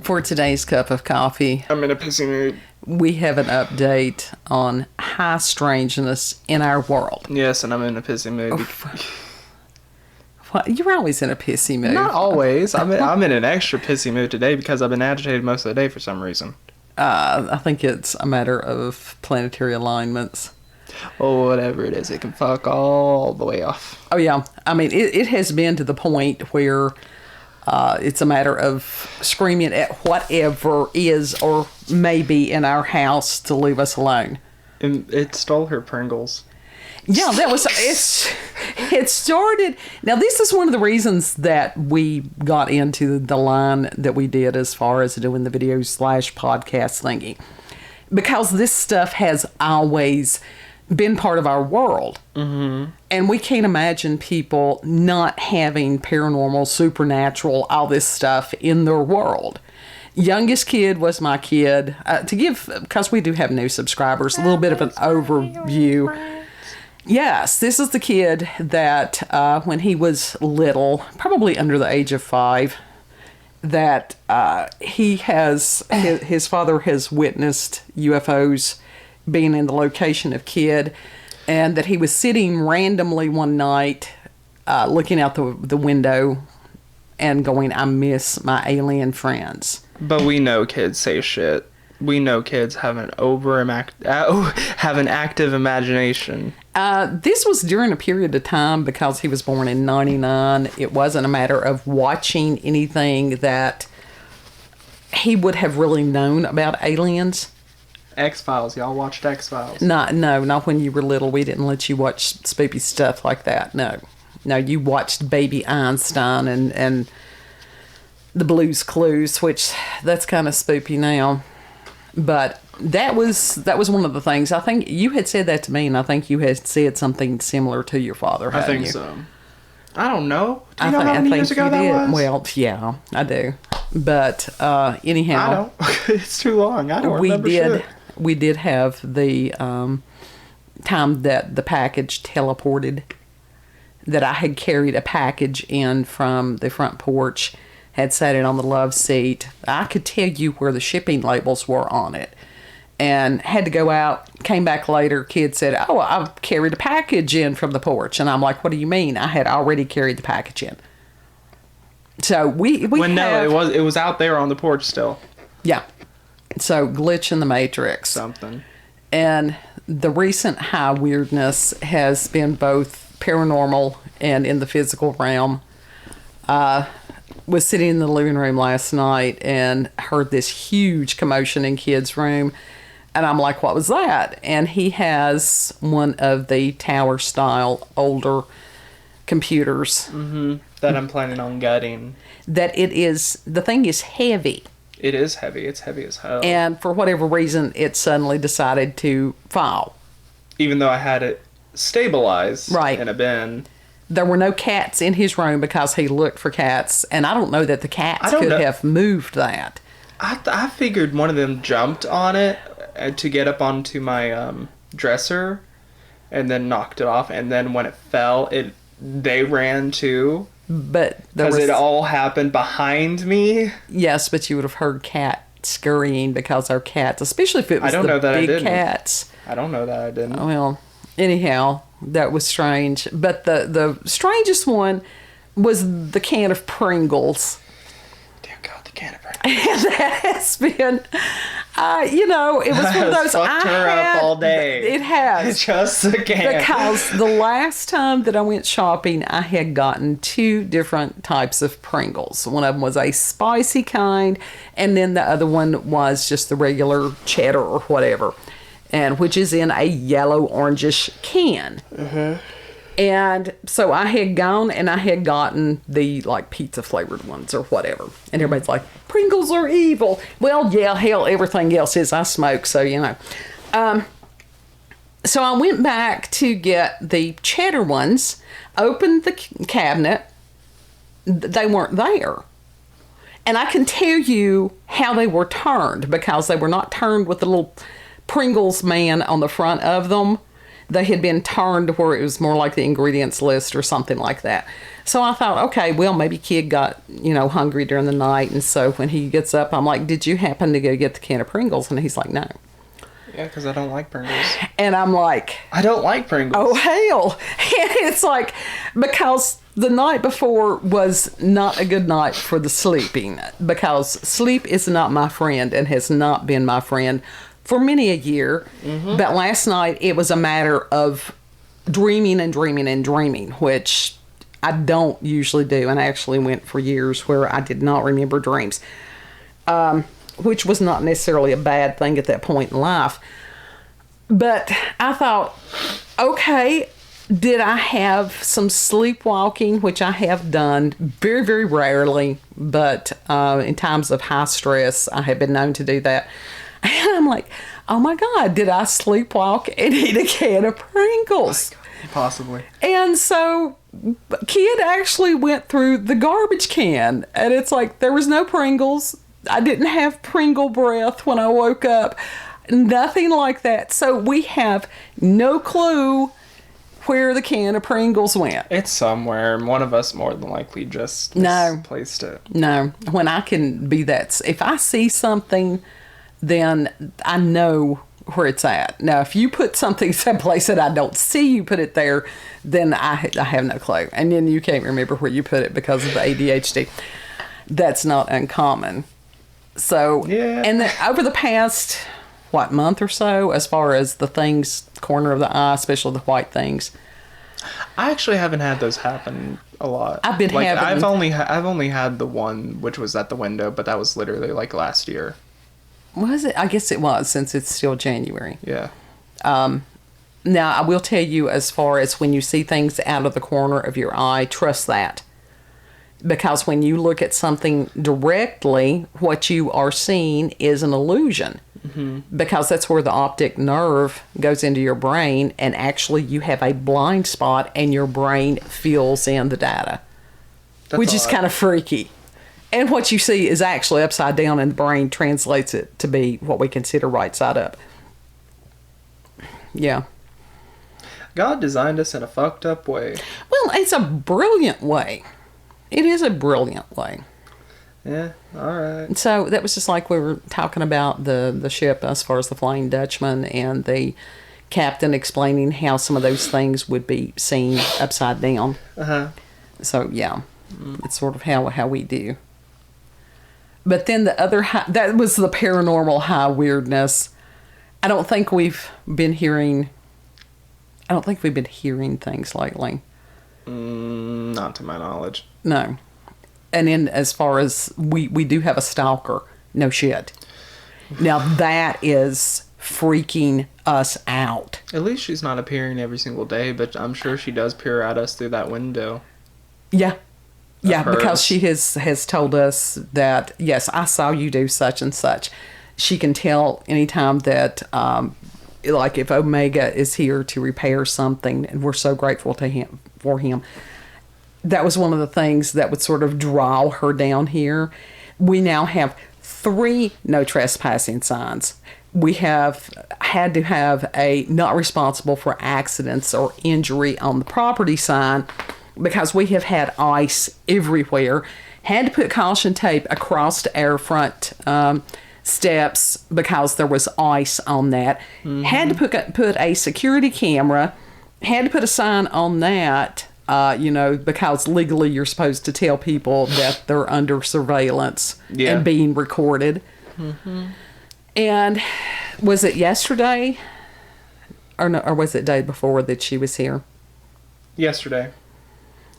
For today's cup of coffee, I'm in a pissy mood. we have an update on high strangeness in our world. Yes, and I'm in a pissy mood. Well, you're always in a pissy mood. Not always. I'm in an extra pissy mood today because I've been agitated most of the day for some reason. I think it's a matter of planetary alignments. Oh, whatever it is, it can fuck all the way off. Oh, yeah. I mean, it has been to the point where it's a matter of screaming at whatever is or may be in our house to leave us alone. And it stole her Pringles. Yeah, it started. Now, this is one of the reasons that we got into the line that we did as far as doing the video/podcast thingy. Because this stuff has always been part of our world. Mm-hmm. And we can't imagine people not having paranormal, supernatural, all this stuff in their world. Youngest kid was my kid. Because we do have new subscribers, a little bit of an overview. Yes, this is the kid that when he was little, probably under the age of 5, that his father has witnessed UFOs being in the location of kid, and that he was sitting randomly one night looking out the window and going, I miss my alien friends. But we know kids say shit. We know kids have an active imagination. This was during a period of time because he was born in 99. It wasn't a matter of watching anything that he would have really known about aliens. X-Files. Y'all watched X-Files? No, not when you were little. We didn't let you watch spoopy stuff like that. No, you watched Baby Einstein and the Blue's Clues, which that's kind of spoopy now. But that was one of the things. I think you had said that to me, and I think you had said something similar to your father. I think so. I don't know. Do you know how many years ago that was? Well, yeah, I do. But anyhow, I don't. It's too long. I don't remember shit. We did have the time that the package teleported, that I had carried a package in from the front porch, had sat it on the love seat. I could tell you where the shipping labels were on it, and had to go out. Came back later. Kid said, "Oh, I've carried a package in from the porch," and I'm like, "What do you mean?" I had already carried the package in. So it was out there on the porch still. Yeah. So glitch in the matrix. Something. And the recent high weirdness has been both paranormal and in the physical realm. Was sitting in the living room last night and heard this huge commotion in kid's room. And I'm like, what was that? And he has one of the tower style older computers. Mm-hmm. That I'm planning on gutting. The thing is heavy. It is heavy. It's heavy as hell. And for whatever reason, it suddenly decided to fall. Even though I had it stabilized in a bin. There were no cats in his room because he looked for cats, and I don't know that the cats could have moved that. I figured one of them jumped on it to get up onto my dresser, and then knocked it off. And then when it fell, they ran too. But because it all happened behind me. Yes, but you would have heard cat scurrying because our cats, especially if it was big cats. I don't know that I didn't. Well, anyhow, that was strange. But the strangest one was the can of Pringles. Dear God, the can of Pringles. That has been, it was one of those. Fucked her up all day. It has. Just the can. Because the last time that I went shopping, I had gotten 2 different types of Pringles. One of them was a spicy kind, and then the other one was just the regular cheddar or whatever, and which is in a yellow orangish can. Mm-hmm. And so I had gone and I had gotten the pizza flavored ones or whatever. And everybody's like, Pringles are evil. Well, yeah, hell, everything else is. I smoke, so So I went back to get the cheddar ones, opened the cabinet. They weren't there. And I can tell you how they were turned, because they were not turned with the little Pringles man on the front of them. they had been turned where it was more like the ingredients list or something like that. So I thought, okay, well, maybe kid got, hungry during the night. And so when he gets up, I'm like, did you happen to go get the can of Pringles? And he's like, no. Yeah, because I don't like Pringles. And I'm like, I don't like Pringles. oh, hell. And it's like, because the night before was not a good night for the sleeping, because sleep is not my friend and has not been my friend for many a year. Mm-hmm. But last night, it was a matter of dreaming and dreaming and dreaming, which I don't usually do. And I actually went for years where I did not remember dreams, which was not necessarily a bad thing at that point in life. But I thought, okay, did I have some sleepwalking, which I have done very, very rarely, but in times of high stress, I have been known to do that. And I'm like, oh my God, did I sleepwalk and eat a can of Pringles? Possibly. And so kid actually went through the garbage can, and it's like there was no Pringles. I didn't have Pringle breath when I woke up. Nothing like that. So we have no clue where the can of Pringles went. It's somewhere, and one of us more than likely just misplaced it. No. When I can be that, if I see something, then I know where it's at. Now, if you put something someplace that I don't see you put it there, then I have no clue. And then you can't remember where you put it because of the ADHD. That's not uncommon. So, yeah. And then over the past, month or so, as far as the things, corner of the eye, especially the white things. I actually haven't had those happen a lot. I've been having. I've only had the one which was at the window, but that was literally like last year. Was it? I guess it was, since it's still January. Yeah. Now, I will tell you, as far as when you see things out of the corner of your eye, trust that. Because when you look at something directly, what you are seeing is an illusion. Mm-hmm. Because that's where the optic nerve goes into your brain, and actually you have a blind spot and your brain fills in the data. Which is kind of freaky. And what you see is actually upside down, and the brain translates it to be what we consider right side up. Yeah. God designed us in a fucked up way. Well, it's a brilliant way. It is a brilliant way. Yeah, all right. So that was just like we were talking about the ship as far as the Flying Dutchman, and the captain explaining how some of those things would be seen upside down. Uh-huh. So, yeah, it's sort of how we do. But then the other high, that was the paranormal high weirdness. I don't think we've been hearing things lately. Not to my knowledge. No. And then as far as we do have a stalker, no shit. Now that is freaking us out. At least she's not appearing every single day, but I'm sure she does peer at us through that window. Yeah. Yeah, because she has told us that, yes, I saw you do such and such. She can tell anytime that, like if Omega is here to repair something, and we're so grateful to for him. That was one of the things that would sort of draw her down here. We now have 3 no trespassing signs. We have had to have a not responsible for accidents or injury on the property sign, because we have had ice everywhere. Had to put caution tape across our front steps because there was ice on that. Mm-hmm. Had to put a security camera. Had to put a sign on that, because legally you're supposed to tell people that they're under surveillance and being recorded. Mm-hmm. And was it yesterday? Or was it day before that she was here? Yesterday.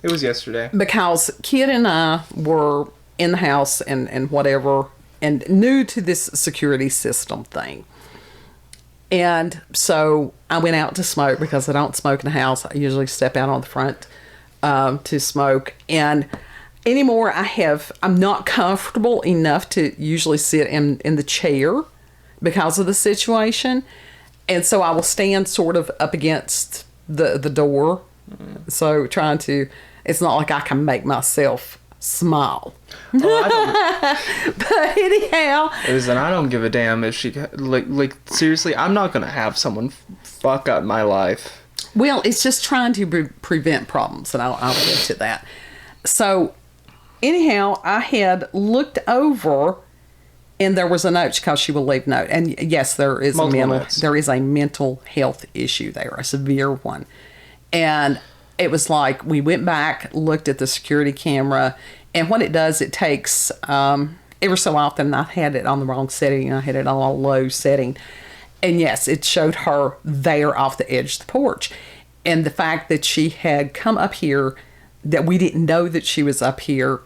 It was yesterday. Because Kid and I were in the house and whatever, and new to this security system thing. And so I went out to smoke, because I don't smoke in the house. I usually step out on the front to smoke. And anymore, I'm not comfortable enough to usually sit in the chair because of the situation. And so I will stand sort of up against the door. So trying to, it's not like I can make myself small. Oh, But anyhow, listen, I don't give a damn if she like seriously. I'm not gonna have someone fuck up my life. well, it's just trying to prevent problems, and I'll get to that. So anyhow, I had looked over, and there was a note because she will leave note. And yes, there is a mental health issue there, a severe one. And it was like we went back, looked at the security camera, and what it does, it takes ever so often. I had it on the wrong setting. I had it on a low setting, and yes, it showed her there off the edge of the porch. And the fact that she had come up here, that we didn't know that she was up here,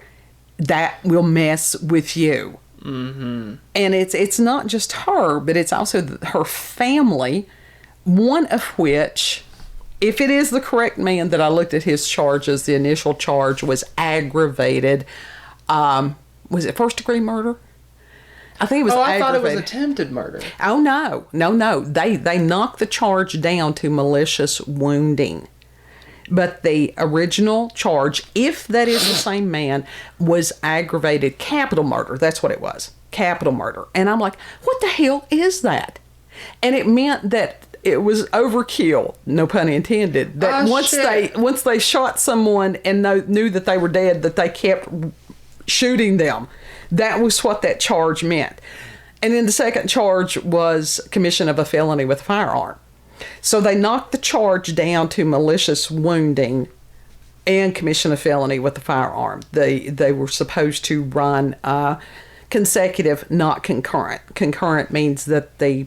that will mess with you. Mm-hmm. And it's not just her, but it's also her family, one of which, if it is the correct man that I looked at his charges, the initial charge was aggravated. Was it first-degree murder? I think it was aggravated. I thought it was attempted murder. Oh, no. They knocked the charge down to malicious wounding. But the original charge, if that is the same man, was aggravated capital murder. That's what it was. Capital murder. And I'm like, what the hell is that? And it meant that it was overkill, no pun intended. That once they shot someone and knew that they were dead, that they kept shooting them. That was what that charge meant. And then the second charge was commission of a felony with a firearm. So they knocked the charge down to malicious wounding and commission a felony with a firearm. They were supposed to run consecutive, not concurrent. Concurrent means that the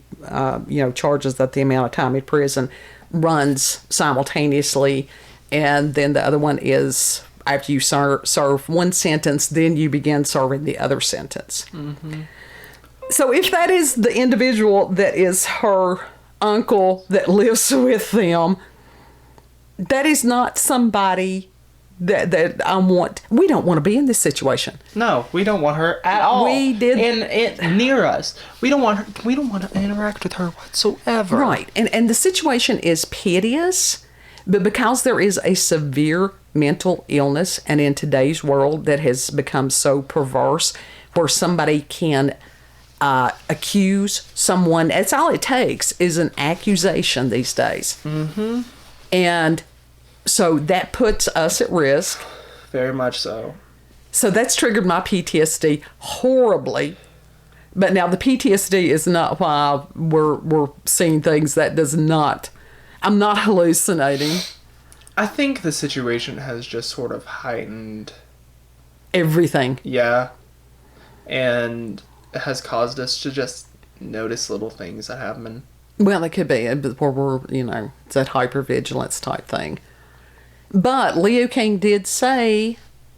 charges that the amount of time in prison runs simultaneously, and then the other one is after you serve one sentence, then you begin serving the other sentence. Mm-hmm. So if that is the individual that is her uncle that lives with them, that is not somebody that I want. We don't want to be in this situation. No, we don't want her at all. We did and near us. We don't want her. We don't want to interact with her whatsoever. Right, and the situation is piteous, but because there is a severe mental illness, and in today's world that has become so perverse, where somebody can accuse someone. That's all it takes is an accusation these days. Mm-hmm. And so that puts us at risk. Very much so. So that's triggered my PTSD horribly. But now the PTSD is not why we're seeing things. That does not. I'm not hallucinating. I think the situation has just sort of heightened everything. Yeah. And it has caused us to just notice little things that happen. Well, it could be where we're, it's that hypervigilance type thing. But Leo King did say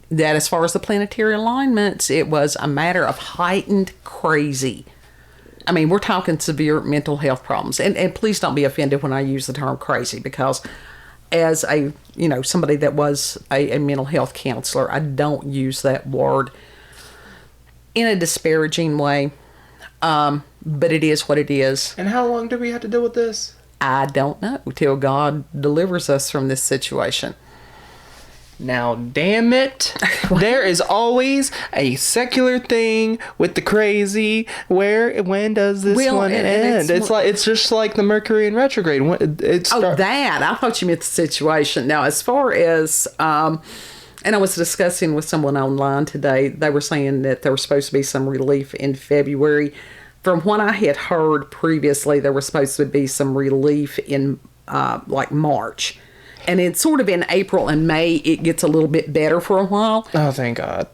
that as far as the planetary alignments, it was a matter of heightened crazy. I mean, we're talking severe mental health problems. And please don't be offended when I use the term crazy, because as somebody that was a mental health counselor, I don't use that word in a disparaging way, but it is what it is. And how long do we have to deal with this? I don't know, till God delivers us from this situation. Now, damn it, there is always a secular thing with the crazy. When does this one end? It's just like the Mercury in retrograde. That. I thought you meant the situation. Now, as far as, and I was discussing with someone online today, they were saying that there was supposed to be some relief in February. From what I had heard previously, there was supposed to be some relief in March. And it's sort of in April and May, it gets a little bit better for a while. Oh, thank God.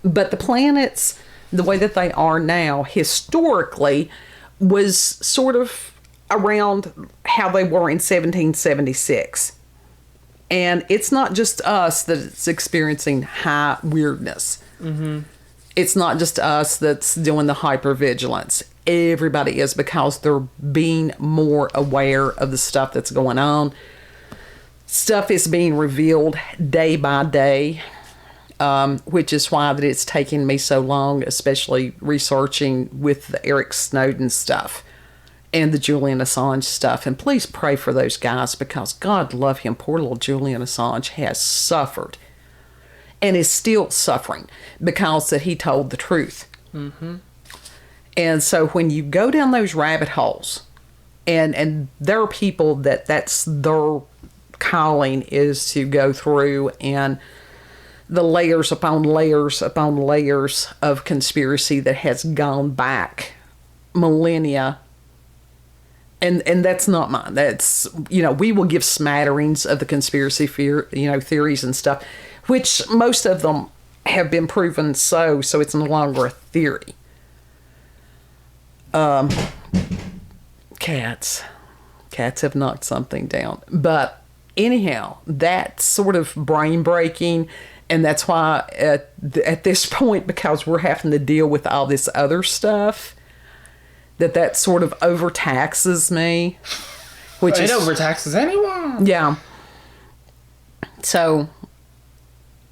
But the planets, the way that they are now, historically, was sort of around how they were in 1776. And it's not just us that's experiencing high weirdness. Mm-hmm. It's not just us that's doing the hypervigilance. Everybody is, because they're being more aware of the stuff that's going on. Stuff is being revealed day by day, which is why that it's taking me so long, especially researching with the Eric Snowden stuff and the Julian Assange stuff. And please pray for those guys, because God love him. Poor little Julian Assange has suffered. and is still suffering because that he told the truth. Mm-hmm. And so when you go down those rabbit holes, and there are people that's their calling is to go through and the layers upon layers upon layers of conspiracy that has gone back millennia. And that's not mine. That's, we will give smatterings of the conspiracy theories and stuff, which most of them have been proven so it's no longer a theory. Cats have knocked something down. But anyhow, that's sort of brain breaking, and that's why at this point, because we're having to deal with all this other stuff, that sort of overtaxes me. Which it overtaxes anyone. Yeah. So,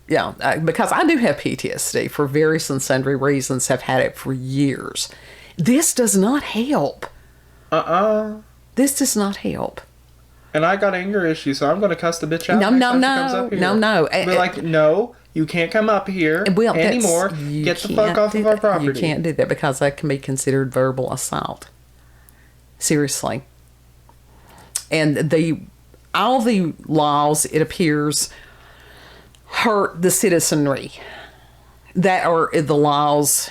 yeah, because I do have PTSD for various and sundry reasons, have had it for years. This does not help. This does not help. And I got anger issues, so I'm going to cuss the bitch out. No. Be like, no, you can't come up here anymore. Get the fuck off of our property. You can't do that because that can be considered verbal assault. Seriously. And all the laws, it appears, hurt the citizenry. That are the laws,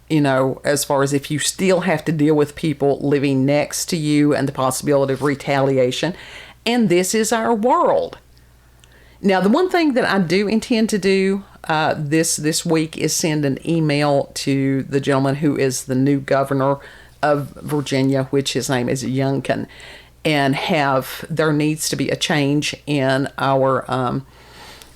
as far as if you still have to deal with people living next to you and the possibility of retaliation. And this is our world. Now, the one thing that I do intend to do this week is send an email to the gentleman who is the new governor of Virginia, which his name is Youngkin, and there needs to be a change in our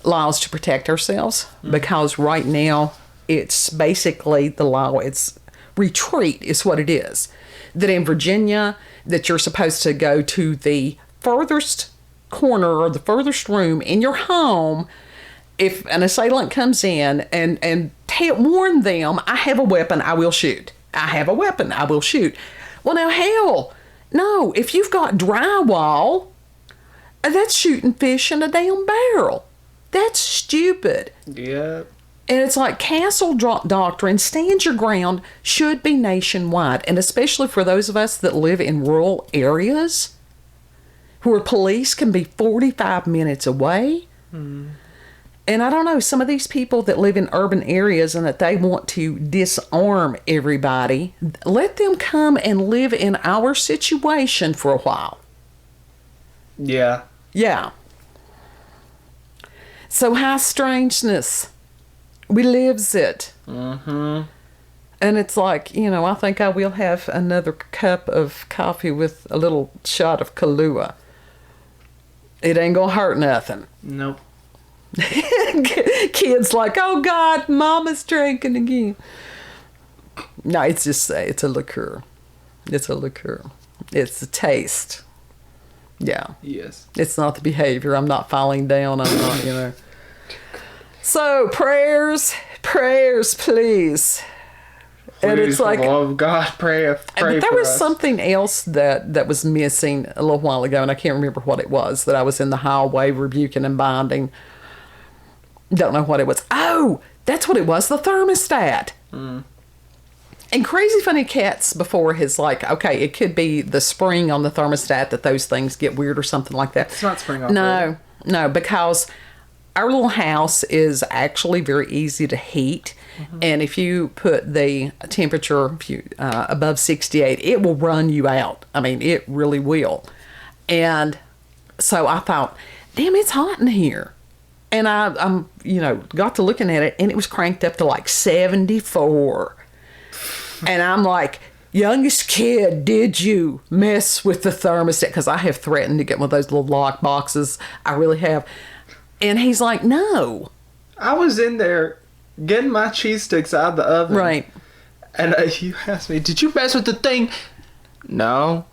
laws to protect ourselves, because right now it's basically the law. It's retreat is what it is. That in Virginia, that you're supposed to go to the furthest corner or the furthest room in your home if an assailant comes in and warn them, I have a weapon, I will shoot. I have a weapon, I will shoot. Well, now, hell, no. If you've got drywall, that's shooting fish in a damn barrel. That's stupid. Yeah. And it's like castle doctrine, stand your ground, should be nationwide. And especially for those of us that live in rural areas where police can be 45 minutes away. And I don't know, some of these people that live in urban areas and that they want to disarm everybody, let them come and live in our situation for a while. Yeah. Yeah. So high strangeness. We lives it. Mm-hmm. And it's like, I think I will have another cup of coffee with a little shot of Kahlua. It ain't gonna hurt nothing. Nope. Kids like, oh God, Mama's drinking again. No, it's a liqueur. It's a liqueur. It's the taste. Yeah. Yes. It's not the behavior. I'm not falling down. I'm not, So prayers, please. And Please, it's like, for the love of God, pray but there for was us. something else that was missing a little while ago, and I can't remember what it was, that I was in the hallway rebuking and binding. Don't know what it was. Oh, that's what it was, the thermostat. And Crazy Funny Cats before has like, okay, it could be the spring on the thermostat that those things get weird or something like that. It's not spring off. No, because our little house is actually very easy to heat. And if you put the temperature above 68, it will run you out. I mean, it really will. And so I thought, damn, it's hot in here. And I'm got to looking at it, and it was cranked up to like 74. And I'm like, youngest kid, did you mess with the thermostat? Because I have threatened to get one of those little lock boxes. I really have. And he's like, no. I was in there getting my cheese sticks out of the oven. Right. And you asked me, did you mess with the thing? No.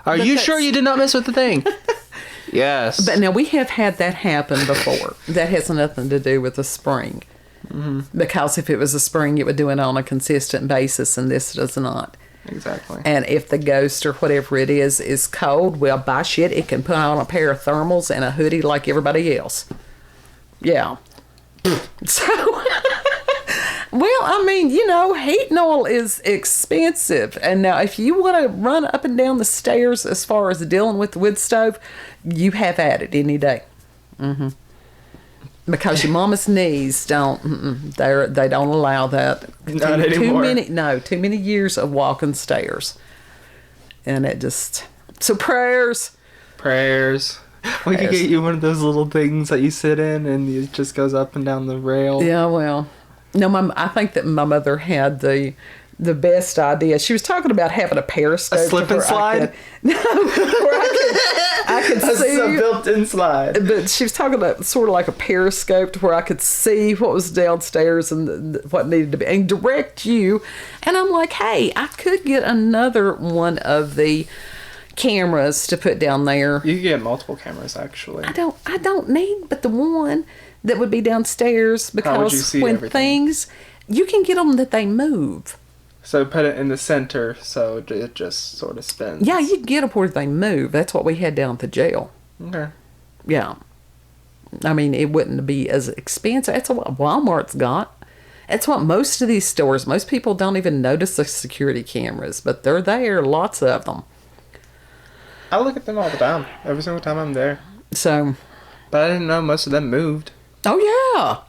Are you sure you did not mess with the thing? Yes. But now we have had that happen before. That has nothing to do with the spring. Because if it was a spring, it would do it on a consistent basis, and this does not. Exactly. And if the ghost or whatever it is cold, well, by shit, it can put on a pair of thermals and a hoodie like everybody else. Yeah. So, well, I mean, heating oil is expensive. And now if you want to run up and down the stairs as far as dealing with the wood stove, you have at it any day. Mm-hmm. Because your mama's knees they don't allow that. Not anymore. Too many years of walking stairs. And it just, so prayers. We could get you one of those little things that you sit in and it just goes up and down the rail. Yeah, well, no, I think that my mother had the best idea. She was talking about having a periscope. A slip and slide? I could see. A built-in slide. But she was talking about sort of like a periscope to where I could see what was downstairs and what needed to be, and direct you. And I'm like, hey, I could get another one of the cameras to put down there. You could get multiple cameras, actually. I don't need but the one that would be downstairs, because when everything? Things, you can get them that they move. So put it in the center so it just sort of spins. Yeah, you get them where they move. That's what we had down at the jail. Okay. Yeah. I mean, it wouldn't be as expensive. That's what Walmart's got. That's what most of these stores, most people don't even notice the security cameras, but they're there, lots of them. I look at them all the time, every single time I'm there. So. But I didn't know most of them moved. Oh, yeah.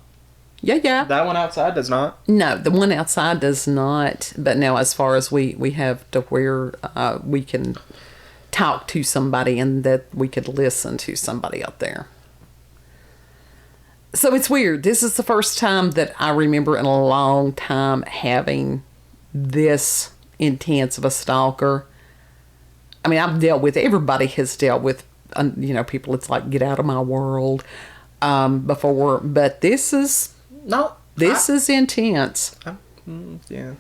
Yeah. That one outside does not? No, the one outside does not. But now as far as we have to where we can talk to somebody and that we could listen to somebody out there. So it's weird. This is the first time that I remember in a long time having this intense of a stalker. I mean, everybody has dealt with, people, it's like, get out of my world before. But this is... No. This is intense. Yeah.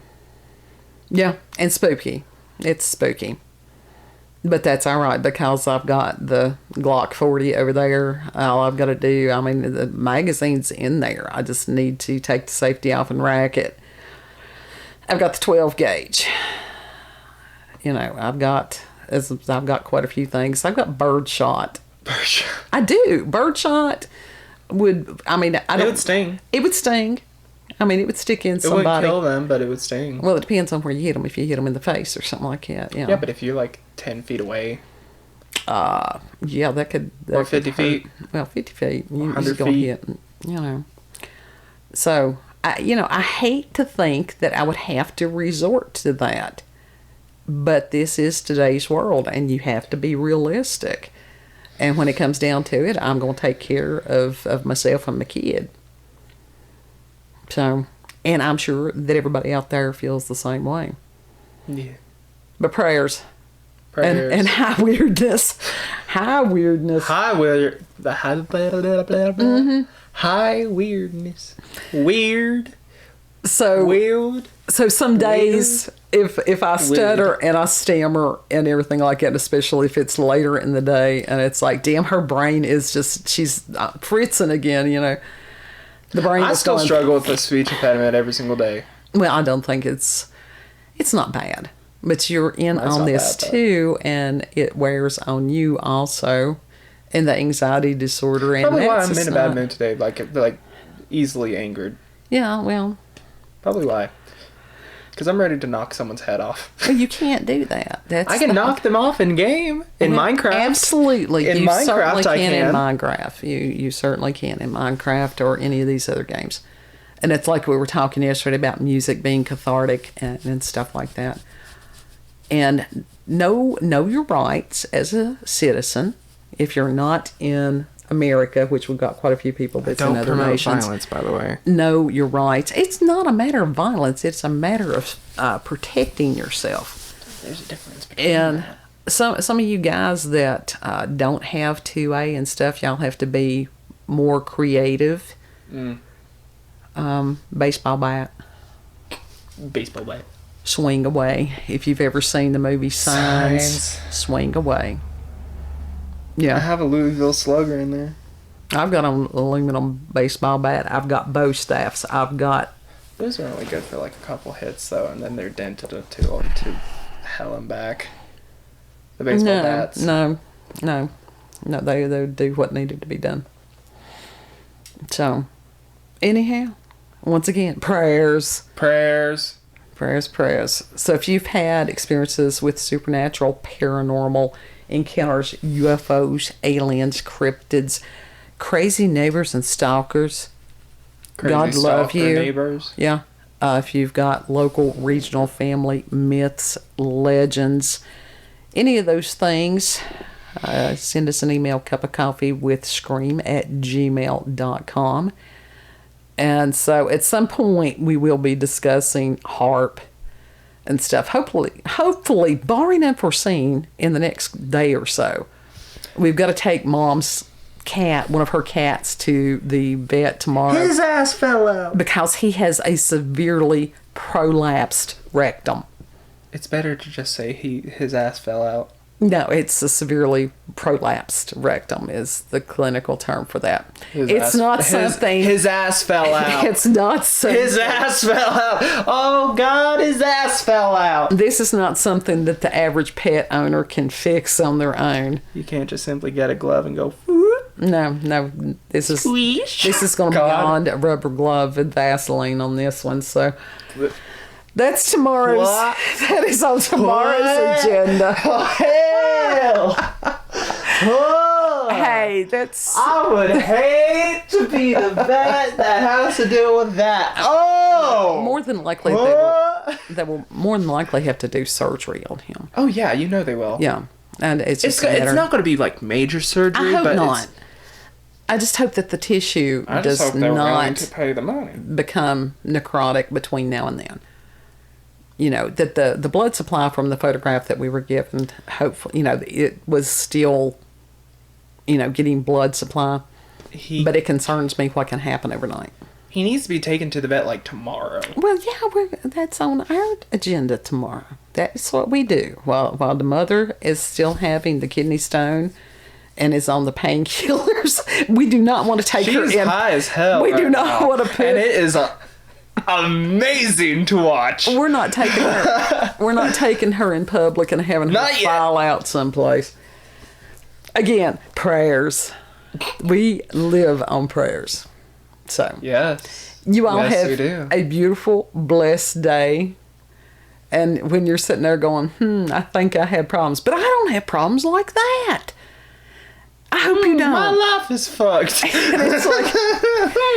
Yeah, and spooky. It's spooky. But that's all right, because I've got the Glock 40 over there. All I've got to do, I mean, the magazine's in there. I just need to take the safety off and rack it. I've got the 12 gauge. I've got quite a few things. I've got birdshot. I do. Birdshot would, I mean, I don't. It would sting. It would sting. I mean, it would stick in somebody. It wouldn't kill them, but it would sting. Well, it depends on where you hit them. If you hit them in the face or something like that, Yeah, but if you're like 10 feet away. Yeah, that could. Or 50 feet. Well, 50 feet. You 100 feet. Hit, So, I hate to think that I would have to resort to that. But this is today's world, and you have to be realistic. And when it comes down to it, I'm going to take care of myself and my kid. So, and I'm sure that everybody out there feels the same way. Yeah. But prayers. And high weirdness. High weirdness. High weirdness. Weird. So some days, if I stutter and I stammer and everything like that, especially if it's later in the day and it's like, damn, her brain is just, she's fritzing again, The brain I still struggle with a speech impediment every single day. Well, I don't think it's not bad. But you're on this too, and it wears on you also, and the anxiety disorder. And probably why I'm in a bad mood today, like easily angered. Yeah, well. Probably why. Because I'm ready to knock someone's head off. Well, you can't do that. I can knock them off in game. In Minecraft. Absolutely. In Minecraft, I can. In Minecraft. You certainly can in Minecraft or any of these other games. And it's like we were talking yesterday about music being cathartic and stuff like that. And know your rights as a citizen. If you're not in America, which we've got quite a few people that's in other nations. Don't promote violence, by the way. Know your rights. It's not a matter of violence. It's a matter of protecting yourself. There's a difference between and that. Some of you guys that don't have 2A and stuff, y'all have to be more creative. Baseball bat. Baseball bat. Swing away. If you've ever seen the movie Signs. Swing away. Yeah. I have a Louisville Slugger in there. I've got an aluminum baseball bat. I've got bow staffs. I've got... Those are only good for like a couple hits, though, and then they're dented to hell and back. The baseball bats. No, they do what needed to be done. So, Anyhow, once again, prayers. Prayers. So if you've had experiences with supernatural, paranormal encounters, UFOs, aliens, cryptids, crazy neighbors and stalkers, Crazy God love stalker you. Neighbors. Yeah. If you've got local, regional family myths, legends, any of those things, send us an email, cupofcoffeewithscream@gmail.com. And so at some point we will be discussing HARP and stuff. Hopefully, barring unforeseen, in the next day or so. We've got to take Mom's cat, one of her cats, to the vet tomorrow. His ass fell out. Because he has a severely prolapsed rectum. It's better to just say his ass fell out. No, it's a severely prolapsed rectum is the clinical term for that. His ass fell out. It's not something. His ass fell out. Oh, God, his ass fell out. This is not something that the average pet owner can fix on their own. You can't just simply get a glove and go, No, this is going to be beyond a rubber glove and Vaseline on this one. So that's tomorrow's. What? That is on tomorrow's agenda. Oh, hell! Oh. Hey, that's. I would hate to be the vet that has to deal with that. Oh! More than likely, they will more than likely have to do surgery on him. Oh yeah, you know they will. Yeah, and it's not going to be like major surgery. I hope but not. I just hope that the tissue does hope they're willing not to pay the money. become necrotic between now and then. You know, that the blood supply from the photograph that we were given, hopefully, it was still, getting blood supply. But it concerns me what can happen overnight. He needs to be taken to the vet like tomorrow. Well, yeah, that's on our agenda tomorrow. That's what we do. While the mother is still having the kidney stone and is on the painkillers, we do not want to take her in. She's high as hell. We do not want to put. And it is amazing to watch. We're not taking her. We're not taking her in public and having her file out someplace. Again, prayers. We live on prayers. So yes, you all have a beautiful, blessed day. And when you're sitting there going, I think I have problems, but I don't have problems like that. I hope you don't. My life is fucked. And it's like,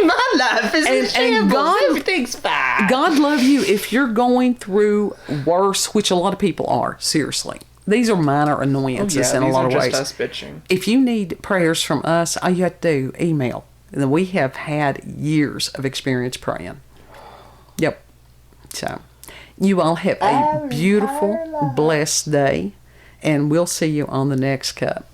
my life is in shambles. Everything's fine. God love you if you're going through worse, which a lot of people are, seriously. These are minor annoyances in a lot of ways. Just us bitching. If you need prayers from us, all you have to do, email. And we have had years of experience praying. Yep. So, you all have a beautiful, blessed day, and we'll see you on the next cup.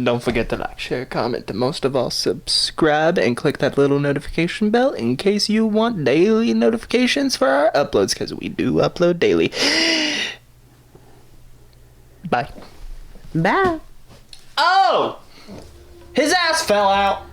Don't forget to like, share, comment, and most of all, subscribe and click that little notification bell in case you want daily notifications for our uploads, because we do upload daily. Bye. Bye. Oh! His ass fell out.